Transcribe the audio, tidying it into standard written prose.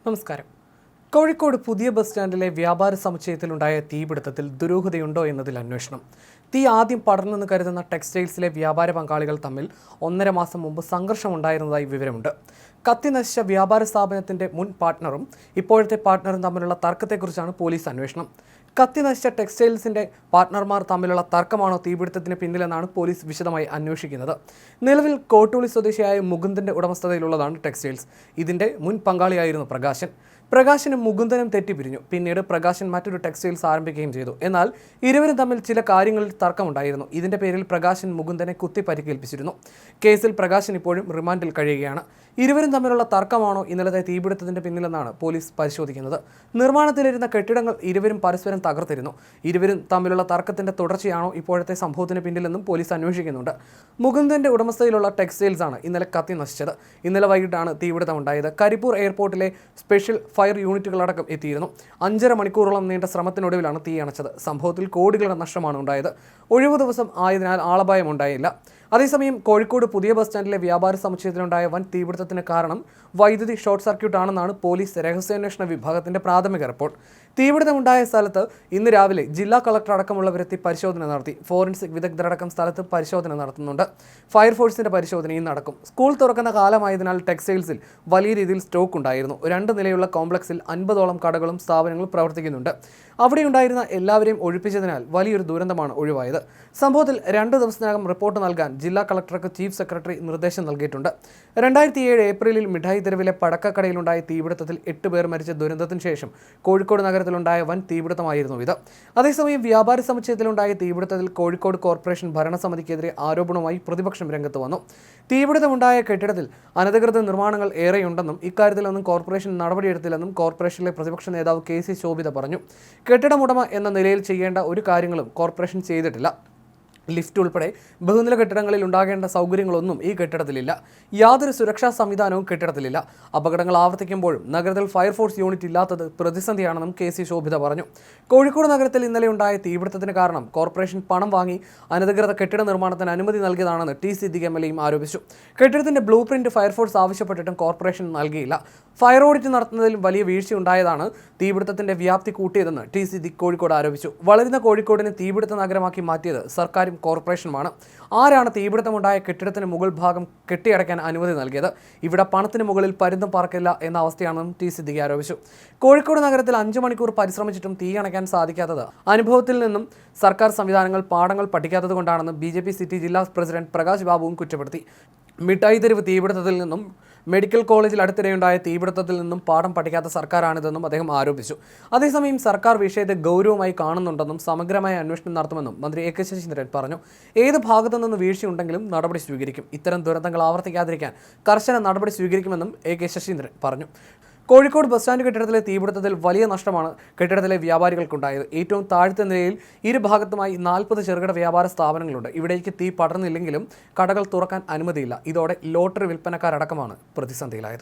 നമസ്കാരം. കോഴിക്കോട് പുതിയ ബസ് സ്റ്റാൻഡിലെ വ്യാപാര സമുച്ചയത്തിലുണ്ടായ തീപിടുത്തത്തിൽ ദുരൂഹതയുണ്ടോ എന്നതിൽ അന്വേഷണം. തീ ആദ്യം പടർന്നെന്ന് കരുതുന്ന ടെക്സ്റ്റൈൽസിലെ വ്യാപാര പങ്കാളികൾ തമ്മിൽ 1.5 മാസം മുമ്പ് സംഘർഷമുണ്ടായിരുന്നതായി വിവരമുണ്ട്. കത്തി നശിച്ച വ്യാപാര സ്ഥാപനത്തിന്റെ മുൻ പാർട്ട്ണറും ഇപ്പോഴത്തെ പാർട്ട്ണറും തമ്മിലുള്ള തർക്കത്തെക്കുറിച്ചാണ് പോലീസ് അന്വേഷണം. കത്തി നശിച്ച ടെക്സ്റ്റൈൽസിന്റെ പാർട്ട്ണർമാർ തമ്മിലുള്ള തർക്കമാണോ തീപിടുത്തത്തിന് പിന്നിലെന്നാണ് പോലീസ് വിശദമായി അന്വേഷിക്കുന്നത്. നിലവിൽ കോട്ടൂളി സ്വദേശിയായ മുകുന്ദന്റെ ഉടമസ്ഥതയിലുള്ളതാണ് ടെക്സ്റ്റൈൽസ്. ഇതിന്റെ മുൻ പങ്കാളിയായിരുന്നു പ്രകാശനും മുകുന്ദനും തെറ്റിപ്പിരിഞ്ഞു. പിന്നീട് പ്രകാശൻ മറ്റൊരു ടെക്സ്റ്റൈൽസ് ആരംഭിക്കുകയും ചെയ്തു. എന്നാൽ ഇരുവരും തമ്മിൽ ചില കാര്യങ്ങളിൽ തർക്കമുണ്ടായിരുന്നു. ഇതിന്റെ പേരിൽ പ്രകാശൻ മുകുന്ദനെ കുത്തി പരിക്കേൽപ്പിച്ചിരുന്നു. കേസിൽ പ്രകാശൻ ഇപ്പോഴും റിമാൻഡിൽ കഴിയുകയാണ്. ഇരുവരും തമ്മിലുള്ള തർക്കമാണോ ഇന്നലത്തെ തീപിടുത്തത്തിന്റെ പിന്നിലെന്നാണ് പോലീസ് പരിശോധിക്കുന്നത്. നിർമ്മാണത്തിലിരുന്ന കെട്ടിടങ്ങൾ ഇരുവരും പരസ്പരം തകർത്തിരുന്നു. ഇരുവരും തമ്മിലുള്ള തർക്കത്തിന്റെ തുടർച്ചയാണോ ഇപ്പോഴത്തെ സംഭവത്തിന് പിന്നിലെന്നും പോലീസ് അന്വേഷിക്കുന്നുണ്ട്. മുകുന്ദന്റെ ഉടമസ്ഥയിലുള്ള ടെക്സ്റ്റൈൽസ് ആണ് ഇന്നലെ കത്തി നശിച്ചത്. ഇന്നലെ വൈകിട്ടാണ് തീപിടുത്തമുണ്ടായത്. കരിപ്പൂർ എയർപോർട്ടിലെ സ്പെഷ്യൽ ഫയർ യൂണിറ്റുകളടക്കം എത്തിയിരുന്നു. 5.5 മണിക്കൂറോളം നീണ്ട ശ്രമത്തിനൊടുവിലാണ് തീ അണച്ചത്. സംഭവത്തിൽ കോടികളുടെ നഷ്ടമാണ് ഉണ്ടായത്. ഒഴിവു ദിവസം ആയതിനാൽ ആളപായം ഉണ്ടായില്ല. അതേസമയം കോഴിക്കോട് പുതിയ ബസ് സ്റ്റാൻഡിലെ വ്യാപാര സമുച്ചയത്തിലുണ്ടായ വൻ തീപിടുത്തത്തിന് കാരണം വൈദ്യുതി ഷോർട്ട് സർക്യൂട്ട് ആണെന്നാണ് പോലീസ് രഹസ്യാന്വേഷണ വിഭാഗത്തിന്റെ പ്രാഥമിക റിപ്പോർട്ട്. തീപിടുത്തമുണ്ടായ സ്ഥലത്ത് ഇന്ന് രാവിലെ ജില്ലാ കളക്ടർ അടക്കമുള്ളവരെത്തി പരിശോധന നടത്തി. ഫോറൻസിക് വിദഗ്ധരടക്കം സ്ഥലത്ത് പരിശോധന നടത്തുന്നുണ്ട്. ഫയർഫോഴ്സിന്റെ പരിശോധനയും നടക്കും. സ്കൂൾ തുറക്കുന്ന കാലമായതിനാൽ ടെക്സ്റ്റൈൽസിൽ വലിയ രീതിയിൽ സ്റ്റോക്ക് ഉണ്ടായിരുന്നു. 2 നിലയുള്ള കോംപ്ലക്സിൽ 50ഓളം കടകളും സ്ഥാപനങ്ങളും പ്രവർത്തിക്കുന്നുണ്ട്. അവിടെയുണ്ടായിരുന്ന എല്ലാവരെയും ഒഴിപ്പിച്ചതിനാൽ വലിയൊരു ദുരന്തമാണ് ഒഴിവായത്. സംഭവത്തിൽ 2 ദിവസത്തിനകം റിപ്പോർട്ട് നൽകാൻ ജില്ലാ കളക്ടർക്ക് ചീഫ് സെക്രട്ടറി നിർദ്ദേശം നൽകിയിട്ടുണ്ട്. 2007 ഏപ്രിലിൽ മിഠായി തെരുവിലെ പടക്കക്കടയിലുണ്ടായ തീപിടുത്തത്തിൽ 8 പേർ മരിച്ച ദുരന്തത്തിന് ശേഷം കോഴിക്കോട് നഗരത്തിലുണ്ടായ വൻ തീപിടുത്തമായിരുന്നു ഇത്. അതേസമയം വ്യാപാര സമുച്ചയത്തിലുണ്ടായ തീപിടുത്തത്തിൽ കോഴിക്കോട് കോർപ്പറേഷൻ ഭരണസമിതിക്കെതിരെ ആരോപണവുമായി പ്രതിപക്ഷം രംഗത്ത് വന്നു. തീപിടുത്തമുണ്ടായ കെട്ടിടത്തിൽ അനധികൃത നിർമ്മാണങ്ങൾ ഏറെയുണ്ടെന്നും ഇക്കാര്യത്തിലൊന്നും കോർപ്പറേഷൻ നടപടിയെടുത്തില്ലെന്നും കോർപ്പറേഷനിലെ പ്രതിപക്ഷ നേതാവ് KC ശോഭിത പറഞ്ഞു. കെട്ടിടമുടമ എന്ന നിലയിൽ ചെയ്യേണ്ട ഒരു കാര്യങ്ങളും കോർപ്പറേഷൻ ചെയ്തിട്ടില്ല. ലിഫ്റ്റ് ഉൾപ്പെടെ ബഹുനില കെട്ടിടങ്ങളിൽ ഉണ്ടാകേണ്ട സൗകര്യങ്ങളൊന്നും ഈ കെട്ടിടത്തിലില്ല. യാതൊരു സുരക്ഷാ സംവിധാനവും കെട്ടിടത്തിലില്ല. അപകടങ്ങൾ ആവർത്തിക്കുമ്പോഴും നഗരത്തിൽ ഫയർഫോഴ്സ് യൂണിറ്റ് ഇല്ലാത്തത് പ്രതിസന്ധിയാണെന്നും KC ശോഭിത പറഞ്ഞു. കോഴിക്കോട് നഗരത്തിൽ ഇന്നലെ ഉണ്ടായ തീപിടുത്തത്തിന് കാരണം കോർപ്പറേഷൻ പണം വാങ്ങി അനധികൃത കെട്ടിട നിർമ്മാണത്തിന് അനുമതി നൽകിയതാണെന്ന് T സിദ്ദിഖ് MLAയും ആരോപിച്ചു. കെട്ടിടത്തിന്റെ ബ്ലൂ പ്രിന്റ് ഫയർഫോഴ്സ് ആവശ്യപ്പെട്ടിട്ടും കോർപ്പറേഷൻ നൽകിയില്ല. ഫയർ ഓഡിറ്റ് നടത്തുന്നതിലും വലിയ വീഴ്ചയുണ്ടായതാണ് തീപിടുത്തത്തിന്റെ വ്യാപ്തി കൂട്ടിയതെന്ന് T സിദ്ദിഖ് കോഴിക്കോട് ആരോപിച്ചു. വളരുന്ന കോഴിക്കോടിനെ തീപിടുത്ത നഗരമാക്കി മാറ്റിയത് സർക്കാരും കോർപ്പറേഷനുമാണ്. ആരാണ് തീപിടുത്തമുണ്ടായ കെട്ടിടത്തിന് മുകൾ ഭാഗം കെട്ടിയടയ്ക്കാൻ അനുമതി നൽകിയത്? ഇവിടെ പണത്തിന് മുകളിൽ പരുന്തും പറക്കില്ല എന്ന അവസ്ഥയാണെന്നും T സിദ്ദിഖ് ആരോപിച്ചു. കോഴിക്കോട് നഗരത്തിൽ 5 മണിക്കൂർ പരിശ്രമിച്ചിട്ടും തീ അണയ്ക്കാൻ സാധിക്കാത്തത് അനുഭവത്തിൽ നിന്നും സർക്കാർ സംവിധാനങ്ങൾ പാഠങ്ങൾ പഠിക്കാത്തത് കൊണ്ടാണെന്ന് BJP സിറ്റി ജില്ലാ പ്രസിഡന്റ് പ്രകാശ് ബാബുവും കുറ്റപ്പെടുത്തി. മിഠായി തെരുവ് തീപിടുത്തത്തിൽ നിന്നും മെഡിക്കൽ കോളേജിൽ അടുത്തിടെയുണ്ടായ തീപിടുത്തത്തിൽ നിന്നും പാഠം പഠിക്കാത്ത സർക്കാരാണിതെന്നും അദ്ദേഹം ആരോപിച്ചു. അതേസമയം സർക്കാർ വിഷയത്തെ ഗൗരവമായി കാണുന്നുണ്ടെന്നും സമഗ്രമായ അന്വേഷണം നടത്തുമെന്നും മന്ത്രി AK ശശീന്ദ്രൻ പറഞ്ഞു. ഏത് ഭാഗത്തു നിന്ന് വീഴ്ചയുണ്ടെങ്കിലും നടപടി സ്വീകരിക്കും. ഇത്തരം ദുരന്തങ്ങൾ ആവർത്തിക്കാതിരിക്കാൻ കർശന നടപടി സ്വീകരിക്കുമെന്നും AK ശശീന്ദ്രൻ പറഞ്ഞു. കോഴിക്കോട് ബസ് സ്റ്റാൻഡ് കെട്ടിടത്തിലെ തീപിടുത്തത്തിൽ വലിയ നഷ്ടമാണ് കെട്ടിടത്തിലെ വ്യാപാരികൾക്കുണ്ടായത്. ഏറ്റവും താഴത്തെ നിലയിൽ ഇരുഭാഗത്തുമായി 40 ചെറുകിട വ്യാപാര സ്ഥാപനങ്ങളുണ്ട്. ഇവിടേക്ക് തീ പടർന്നില്ലെങ്കിലും കടകൾ തുറക്കാൻ അനുമതിയില്ല. ഇതോടെ ലോട്ടറി വിൽപ്പനക്കാരടക്കമാണ് പ്രതിസന്ധിയിലായത്.